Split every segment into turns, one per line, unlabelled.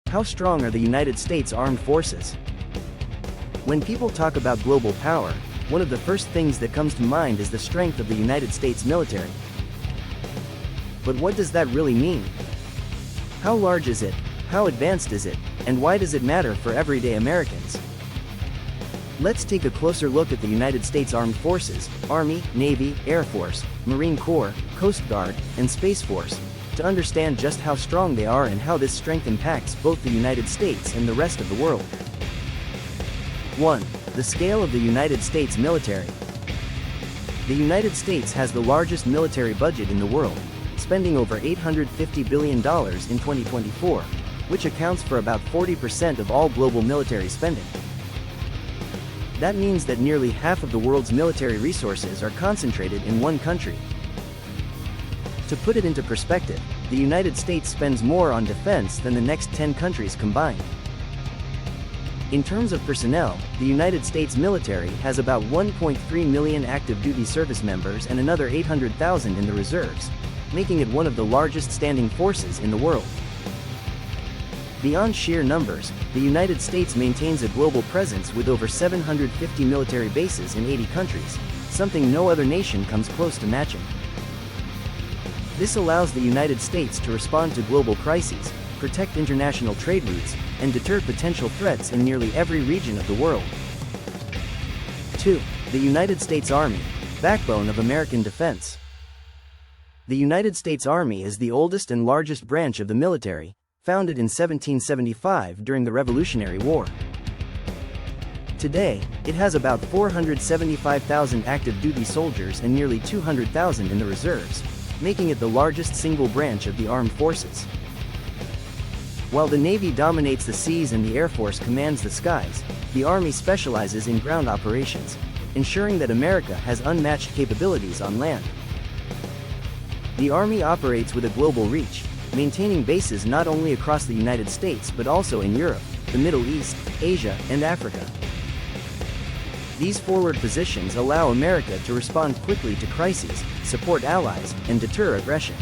How strong are the United States Armed Forces? When people talk about global power, one of the first things that comes to mind is the strength of the United States military. But what does that really mean? How large is it? How advanced is it? And why does it matter for everyday Americans? Let's take a closer look at the United States Armed Forces, Army, Navy, Air Force, Marine Corps, Coast Guard, and Space Force, to understand just how strong they are and how this strength impacts both the United States and the rest of the world. 1. The scale of the United States military. The United States has the largest military budget in the world, spending over $850 billion in 2024, which accounts for about 40% of all global military spending. That means that nearly half of the world's military resources are concentrated in one country. To put it into perspective, the United States spends more on defense than the next 10 countries combined. In terms of personnel, the United States military has about 1.3 million active duty service members and another 800,000 in the reserves, making it one of the largest standing forces in the world. Beyond sheer numbers, the United States maintains a global presence with over 750 military bases in 80 countries, something no other nation comes close to matching. This allows the United States to respond to global crises, protect international trade routes, and deter potential threats in nearly every region of the world. 2. The United States Army, backbone of American defense. The United States Army is the oldest and largest branch of the military, founded in 1775 during the Revolutionary War. Today, it has about 475,000 active duty soldiers and nearly 200,000 in the reserves, making it the largest single branch of the armed forces. While the Navy dominates the seas and the Air Force commands the skies, the Army specializes in ground operations, ensuring that America has unmatched capabilities on land. The Army operates with a global reach, maintaining bases not only across the United States but also in Europe, the Middle East, Asia, and Africa. These forward positions allow America to respond quickly to crises, support allies, and deter aggression.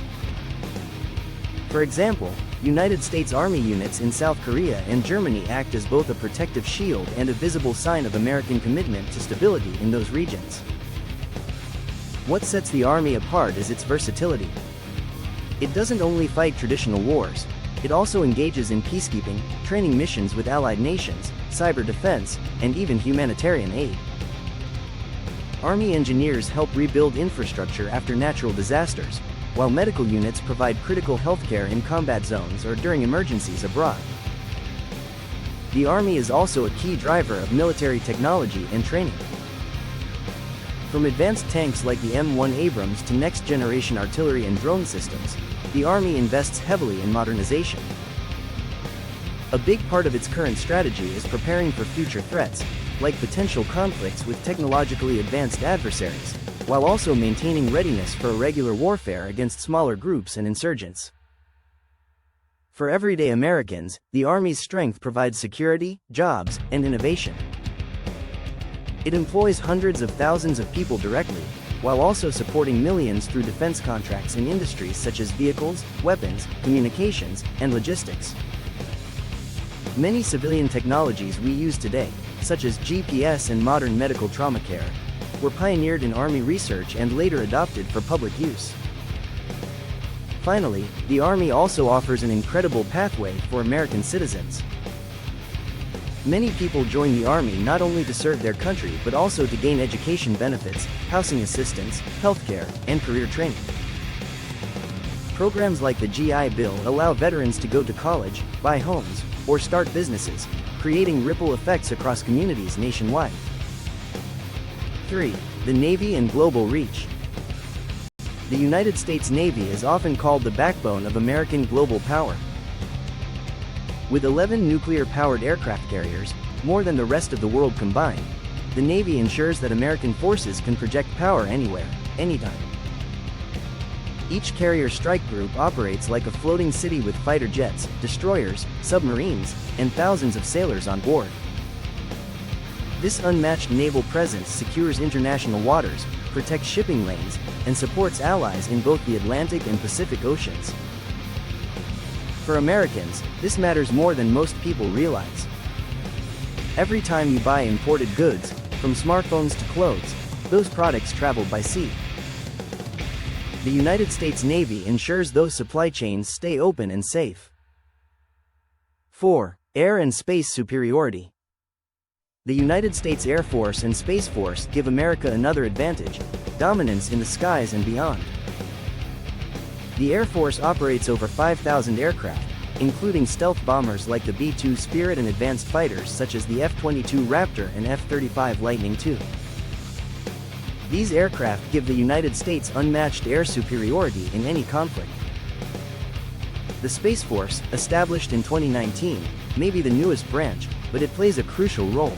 For example, United States Army units in South Korea and Germany act as both a protective shield and a visible sign of American commitment to stability in those regions. What sets the Army apart is its versatility. It doesn't only fight traditional wars, it also engages in peacekeeping, training missions with allied nations, cyber defense, and even humanitarian aid. Army engineers help rebuild infrastructure after natural disasters, while medical units provide critical healthcare in combat zones or during emergencies abroad. The Army is also a key driver of military technology and training. From advanced tanks like the M1 Abrams to next-generation artillery and drone systems, the Army invests heavily in modernization. A big part of its current strategy is preparing for future threats, like potential conflicts with technologically advanced adversaries, while also maintaining readiness for irregular warfare against smaller groups and insurgents. For everyday Americans, the Army's strength provides security, jobs, and innovation. It employs hundreds of thousands of people directly, while also supporting millions through defense contracts in industries such as vehicles, weapons, communications, and logistics. Many civilian technologies we use today, such as GPS and modern medical trauma care, were pioneered in Army research and later adopted for public use. Finally, the Army also offers an incredible pathway for American citizens. Many people join the Army not only to serve their country but also to gain education benefits, housing assistance, healthcare, and career training. Programs like the GI Bill allow veterans to go to college, buy homes, or start businesses, creating ripple effects across communities nationwide. 3. The Navy and global reach. The United States Navy is often called the backbone of American global power. With 11 nuclear-powered aircraft carriers, more than the rest of the world combined, the Navy ensures that American forces can project power anywhere, anytime. Each carrier strike group operates like a floating city with fighter jets, destroyers, submarines, and thousands of sailors on board. This unmatched naval presence secures international waters, protects shipping lanes, and supports allies in both the Atlantic and Pacific Oceans. For Americans, this matters more than most people realize. Every time you buy imported goods, from smartphones to clothes, those products travel by sea. The United States Navy ensures those supply chains stay open and safe. 4. Air and space superiority. The United States Air Force and Space Force give America another advantage: dominance in the skies and beyond. The Air Force operates over 5,000 aircraft, including stealth bombers like the B-2 Spirit and advanced fighters such as the F-22 Raptor and F-35 Lightning II. These aircraft give the United States unmatched air superiority in any conflict. The Space Force, established in 2019, may be the newest branch, but it plays a crucial role.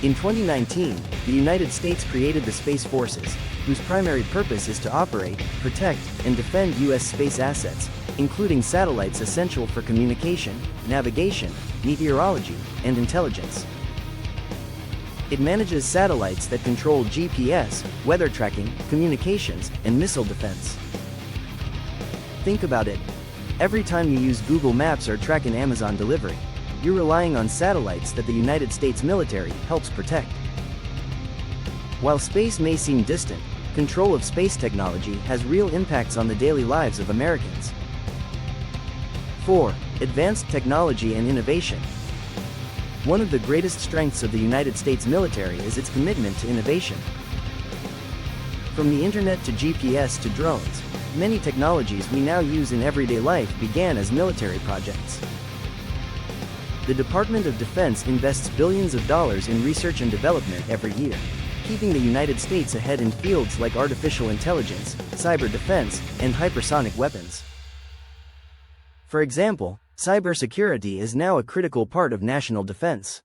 In 2019, the United States created the Space Forces, whose primary purpose is to operate, protect, and defend U.S. space assets, including satellites essential for communication, navigation, meteorology, and intelligence. It manages satellites that control GPS, weather tracking, communications, and missile defense. Think about it. Every time you use Google Maps or track an Amazon delivery, you're relying on satellites that the United States military helps protect. While space may seem distant, control of space technology has real impacts on the daily lives of Americans. 4. Advanced technology and innovation. One of the greatest strengths of the United States military is its commitment to innovation. From the internet to GPS to drones, many technologies we now use in everyday life began as military projects. The Department of Defense invests billions of dollars in research and development every year, keeping the United States ahead in fields like artificial intelligence, cyber defense, and hypersonic weapons. For example, cybersecurity is now a critical part of national defense.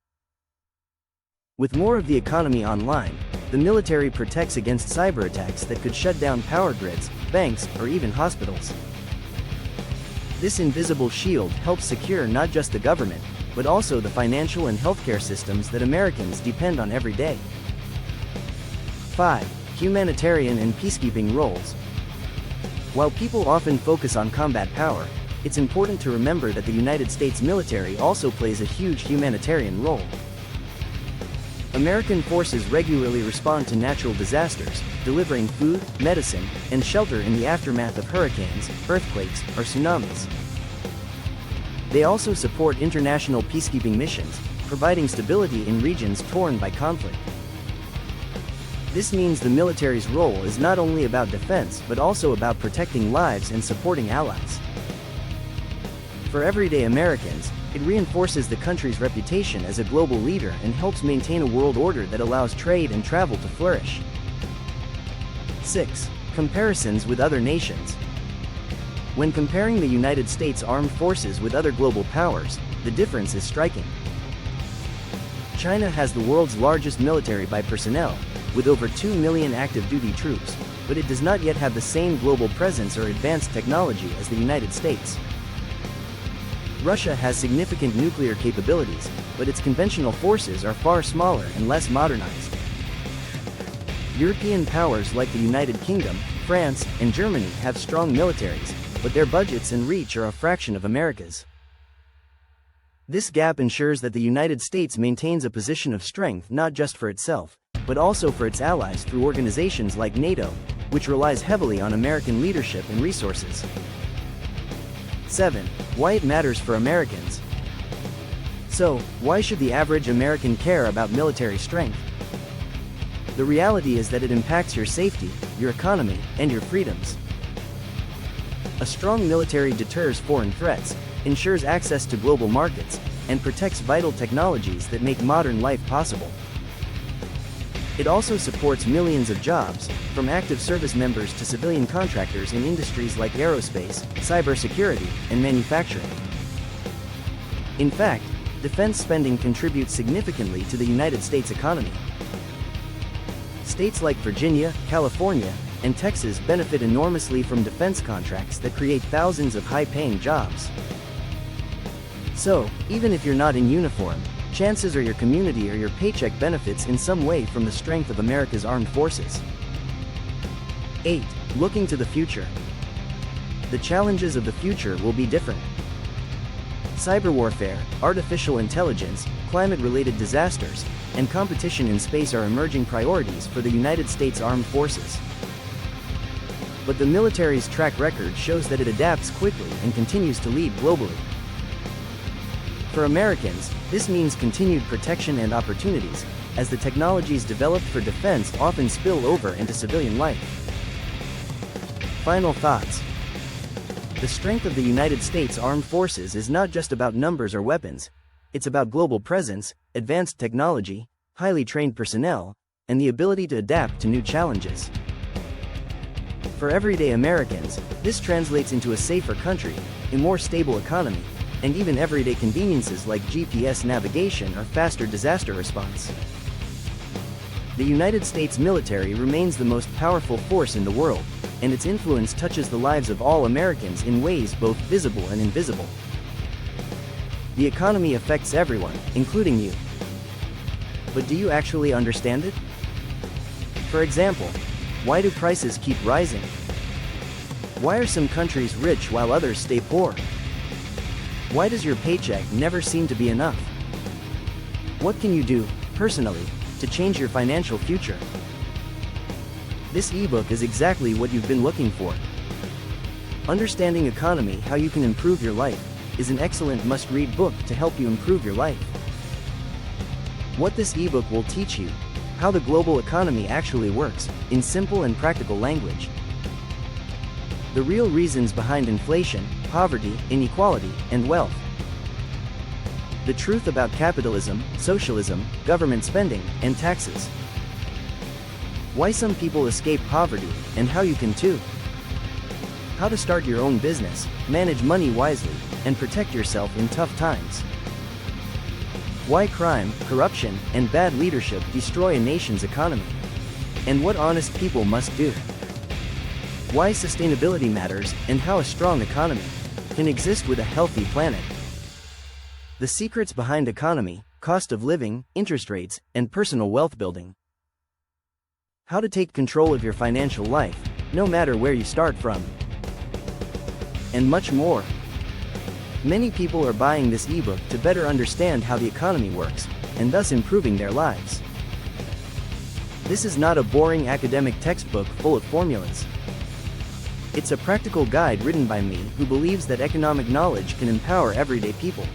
With more of the economy online, the military protects against cyber attacks that could shut down power grids, banks, or even hospitals. This invisible shield helps secure not just the government, but also the financial and healthcare systems that Americans depend on every day. 5. Humanitarian and peacekeeping roles. While people often focus on combat power, it's important to remember that the United States military also plays a huge humanitarian role. American forces regularly respond to natural disasters, delivering food, medicine, and shelter in the aftermath of hurricanes, earthquakes, or tsunamis. They also support international peacekeeping missions, providing stability in regions torn by conflict. This means the military's role is not only about defense but also about protecting lives and supporting allies. For everyday Americans, it reinforces the country's reputation as a global leader and helps maintain a world order that allows trade and travel to flourish. 6. Comparisons with other nations. When comparing the United States Armed Forces with other global powers, the difference is striking. China has the world's largest military by personnel, with over 2 million active-duty troops, but it does not yet have the same global presence or advanced technology as the United States. Russia has significant nuclear capabilities, but its conventional forces are far smaller and less modernized. European powers like the United Kingdom, France, and Germany have strong militaries, but their budgets and reach are a fraction of America's. This gap ensures that the United States maintains a position of strength not just for itself, but also for its allies through organizations like NATO, which relies heavily on American leadership and resources. 7. Why it matters for Americans. So, why should the average American care about military strength? The reality is that it impacts your safety, your economy, and your freedoms. A strong military deters foreign threats, ensures access to global markets, and protects vital technologies that make modern life possible. It also supports millions of jobs, from active service members to civilian contractors in industries like aerospace, cybersecurity, and manufacturing. In fact, defense spending contributes significantly to the United States economy. States like Virginia, California, and Texas benefit enormously from defense contracts that create thousands of high-paying jobs. So, even if you're not in uniform, chances are your community or your paycheck benefits in some way from the strength of America's armed forces. 8. Looking to the future. the challenges of the future will be different. Cyber warfare, artificial intelligence, climate-related disasters, and competition in space are emerging priorities for the United States Armed Forces. But the military's track record shows that it adapts quickly and continues to lead globally. For Americans, this means continued protection and opportunities, as the technologies developed for defense often spill over into civilian life. Final thoughts. The strength of the United States Armed Forces is not just about numbers or weapons, it's about global presence, advanced technology, highly trained personnel, and the ability to adapt to new challenges. For everyday Americans, this translates into a safer country, a more stable economy, and even everyday conveniences like GPS navigation or faster disaster response. The United States military remains the most powerful force in the world, and its influence touches the lives of all Americans in ways both visible and invisible. The economy affects everyone, including you. But do you actually understand it? For example, why do prices keep rising? Why are some countries rich while others stay poor? Why does your paycheck never seem to be enough? What can you do, personally, to change your financial future? This ebook is exactly what you've been looking for. Understanding Economy: How You Can Improve Your Life is an excellent must-read book to help you improve your life. What this ebook will teach you: how the global economy actually works, in simple and practical language. The real reasons behind inflation, poverty, inequality, and wealth. The truth about capitalism, socialism, government spending, and taxes. Why some people escape poverty, and how you can too. How to start your own business, manage money wisely, and protect yourself in tough times. Why crime, corruption, and bad leadership destroy a nation's economy, and what honest people must do. Why sustainability matters, and how a strong economy can exist with a healthy planet. The secrets behind economy, cost of living, interest rates, and personal wealth building. How to take control of your financial life, no matter where you start from. And much more. Many people are buying this ebook to better understand how the economy works, and thus improving their lives. This is not a boring academic textbook full of formulas. It's a practical guide written by me who believes that economic knowledge can empower everyday people.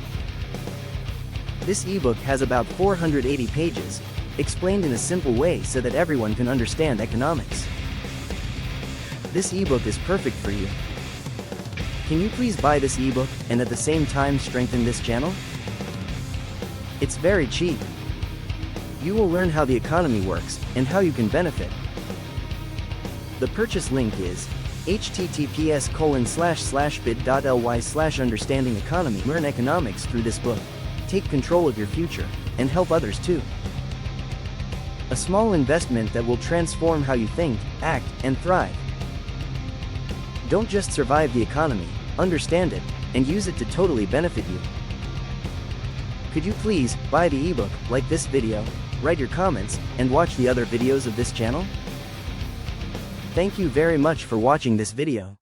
This ebook has about 480 pages, explained in a simple way so that everyone can understand economics. This ebook is perfect for you. Can you please buy this ebook and at the same time strengthen this channel? It's very cheap. You will learn how the economy works and how you can benefit. The purchase link is https://bit.ly/understanding economy. Learn economics through this book. Take control of your future and help others too. A small investment that will transform how you think, act, and thrive. Don't just survive the economy, understand it, and use it to totally benefit you. Could you please buy the ebook, like this video, write your comments, and watch the other videos of this channel? Thank you very much for watching this video.